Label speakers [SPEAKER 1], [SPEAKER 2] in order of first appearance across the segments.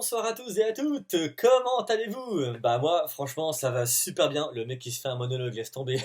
[SPEAKER 1] Bonsoir à tous et à toutes, comment allez-vous? Bah moi, franchement, ça va super bien. Le mec qui se fait un monologue, laisse tomber.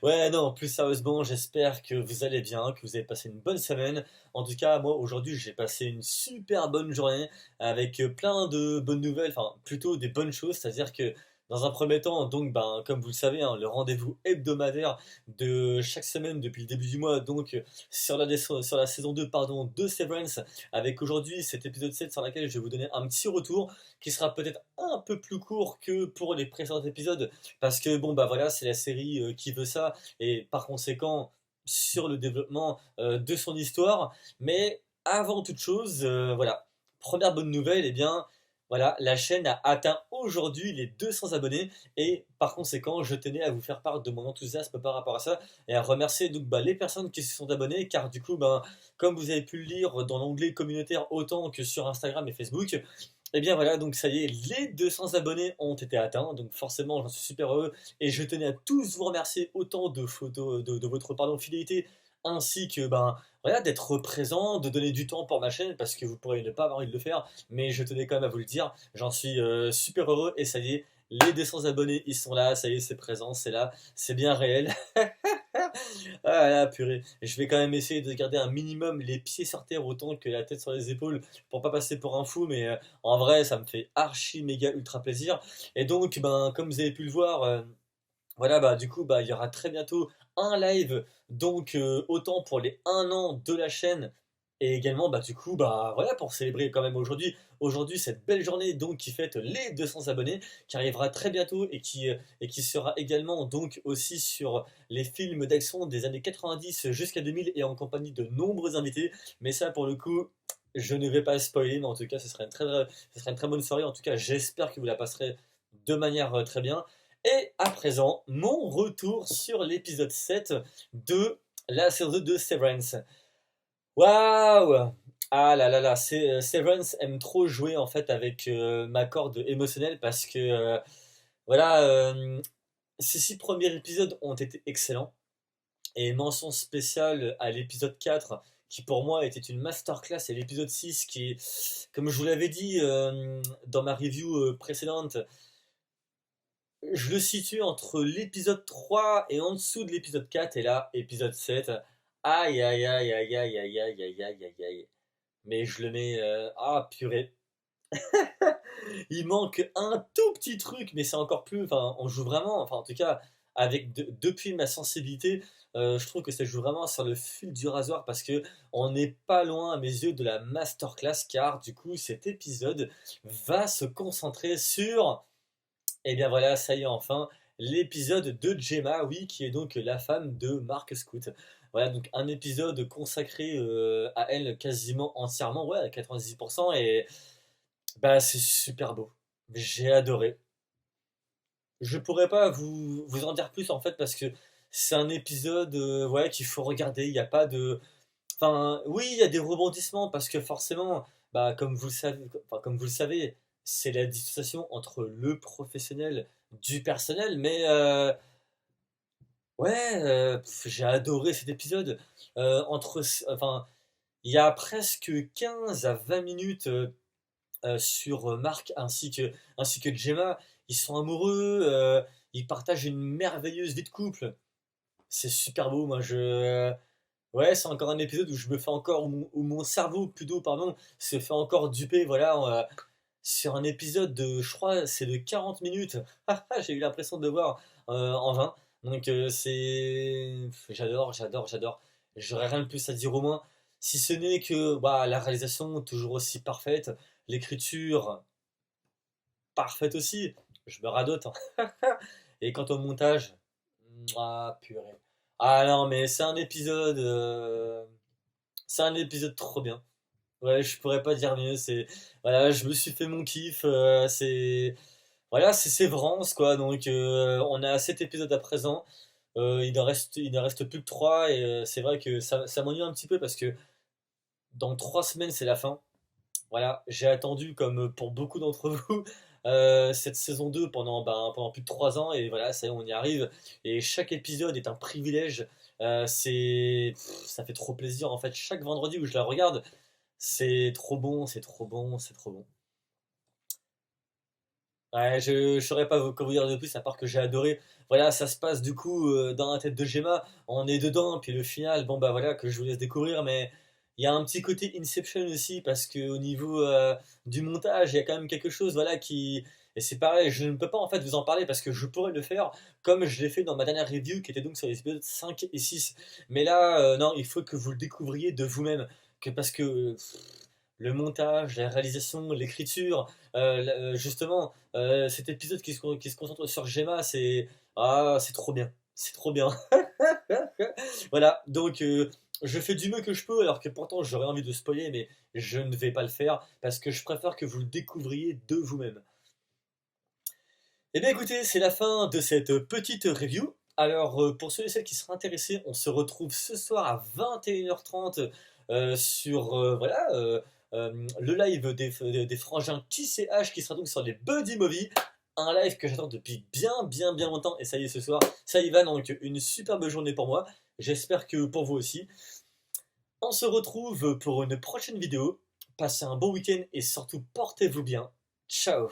[SPEAKER 1] Ouais, non, plus sérieusement, j'espère que vous allez bien, que vous avez passé une bonne semaine. En tout cas, moi, aujourd'hui, j'ai passé une super bonne journée avec plein de bonnes nouvelles, enfin, plutôt des bonnes choses, c'est-à-dire que dans un premier temps, donc, ben, comme vous le savez, hein, le rendez-vous hebdomadaire de chaque semaine depuis le début du mois, donc sur la saison 2 pardon, de Severance, avec aujourd'hui cet épisode 7 sur lequel je vais vous donner un petit retour qui sera peut-être un peu plus court que pour les précédents épisodes, parce que bon, bah voilà, c'est la série qui veut ça et par conséquent sur le développement de son histoire. Mais avant toute chose, voilà, première bonne nouvelle, eh bien, voilà, la chaîne a atteint aujourd'hui les 200 abonnés et par conséquent, je tenais à vous faire part de mon enthousiasme par rapport à ça et à remercier donc bah, les personnes qui se sont abonnées car du coup, ben, comme vous avez pu le lire dans l'onglet communautaire autant que sur Instagram et Facebook, et bien voilà, donc ça y est, les 200 abonnés ont été atteints, donc forcément j'en suis super heureux et je tenais à tous vous remercier autant de photos de votre pardon, fidélité ainsi que ben voilà d'être présent, de donner du temps pour ma chaîne parce que vous pourriez ne pas avoir envie de le faire, mais je tenais quand même à vous le dire, j'en suis super heureux et ça y est, les 200 abonnés ils sont là, ça y est, c'est présent, c'est là, c'est bien réel. Ah là, purée. Je vais quand même essayer de garder un minimum les pieds sur terre autant que la tête sur les épaules pour pas passer pour un fou, mais en vrai, ça me fait archi méga ultra plaisir. Et donc, ben, comme vous avez pu le voir, voilà, bah du coup, bah il y aura très bientôt un live, donc autant pour les 1 an de la chaîne, et également, bah du coup, bah voilà, pour célébrer quand même aujourd'hui cette belle journée, donc qui fête les 200 abonnés, qui arrivera très bientôt et qui sera également donc aussi sur les films d'action des années 90 jusqu'à 2000 et en compagnie de nombreux invités. Mais ça, pour le coup, je ne vais pas spoiler, mais en tout cas, ce sera une très bonne soirée. En tout cas, j'espère que vous la passerez de manière très bien. Et à présent, mon retour sur l'épisode 7 de la saison 2 de Severance. Waouh! Ah là là là, Severance aime trop jouer en fait avec ma corde émotionnelle parce que voilà, ces 6 premiers épisodes ont été excellents. Et mention spéciale à l'épisode 4 qui pour moi était une masterclass, et l'épisode 6 qui, comme je vous l'avais dit dans ma review précédente, je le situe entre l'épisode 3 et en dessous de l'épisode 4, et là, épisode 7. Aïe aïe aïe aïe aïe aïe aïe aïe aïe aïe aïe. Mais je le mets. Ah purée. Il manque un tout petit truc, mais c'est encore plus. Enfin, on joue vraiment. Enfin, en tout cas, depuis ma sensibilité, je trouve que ça joue vraiment sur le fil du rasoir parce que on n'est pas loin à mes yeux de la masterclass, car du coup, cet épisode va se concentrer sur, et bien voilà, ça y est enfin, l'épisode de Gemma, oui, qui est donc la femme de Mark Scout. Voilà, donc un épisode consacré à elle quasiment entièrement, ouais, à 90%, et bah c'est super beau. J'ai adoré. Je pourrais pas vous en dire plus en fait parce que c'est un épisode ouais, qu'il faut regarder. Il n'y a pas de. Enfin, oui, il y a des rebondissements parce que forcément, bah, comme vous le savez, enfin, comme vous le savez, c'est la dissociation entre le professionnel du personnel. Mais ouais, j'ai adoré cet épisode. Enfin, il y a presque 15 à 20 minutes sur Marc ainsi que Gemma. Ils sont amoureux, ils partagent une merveilleuse vie de couple. C'est super beau, moi je. Ouais, c'est encore un épisode où je me fais encore, où mon cerveau, plutôt, pardon, se fait encore duper, voilà, sur un épisode de, je crois, c'est de 40 minutes. J'ai eu l'impression de le voir en vain. Donc j'adore, j'adore, j'adore. J'aurais rien de plus à dire au moins, si ce n'est que bah, la réalisation toujours aussi parfaite, l'écriture parfaite aussi. Je me radote, hein. Et quant au montage, ah purée. Ah non, mais c'est un épisode trop bien. Ouais, je pourrais pas dire mieux. C'est voilà, je me suis fait mon kiff. C'est voilà, c'est Sévrance quoi. Donc on a 7 épisodes à présent. Il en reste plus que 3 et c'est vrai que ça m'ennuie un petit peu parce que dans 3 semaines c'est la fin. Voilà, j'ai attendu, comme pour beaucoup d'entre vous, cette saison 2 pendant plus de 3 ans, et voilà, ça y est, on y arrive. Et chaque épisode est un privilège. Ça fait trop plaisir, en fait. Chaque vendredi où je la regarde, C'est trop bon, c'est trop bon, c'est trop bon. Ouais, je saurais pas quoi vous dire de plus à part que j'ai adoré. Voilà, ça se passe du coup dans la tête de Gemma, on est dedans, puis le final, bon bah voilà, que je vous laisse découvrir, mais il y a un petit côté Inception aussi, parce que au niveau du montage, il y a quand même quelque chose, voilà, qui... Et c'est pareil, je ne peux pas en fait vous en parler parce que je pourrais le faire comme je l'ai fait dans ma dernière review qui était donc sur les épisodes 5 et 6. Mais là, non, il faut que vous le découvriez de vous-même. Parce que le montage, la réalisation, l'écriture, justement, cet épisode qui se concentre sur Gemma, c'est ah, c'est trop bien, c'est trop bien. Voilà, donc je fais du mieux que je peux, alors que pourtant j'aurais envie de spoiler, mais je ne vais pas le faire parce que je préfère que vous le découvriez de vous-même. Eh bien écoutez, c'est la fin de cette petite review. Alors pour ceux et celles qui seraient intéressés, on se retrouve ce soir à 21h30 sur le live des frangins TCH qui sera donc sur les Buddy Movie. Un live que j'attends depuis bien longtemps et ça y est ce soir, ça y va, donc une superbe journée pour moi. J'espère que pour vous aussi. On se retrouve pour une prochaine vidéo. Passez un bon week-end et surtout portez-vous bien. Ciao.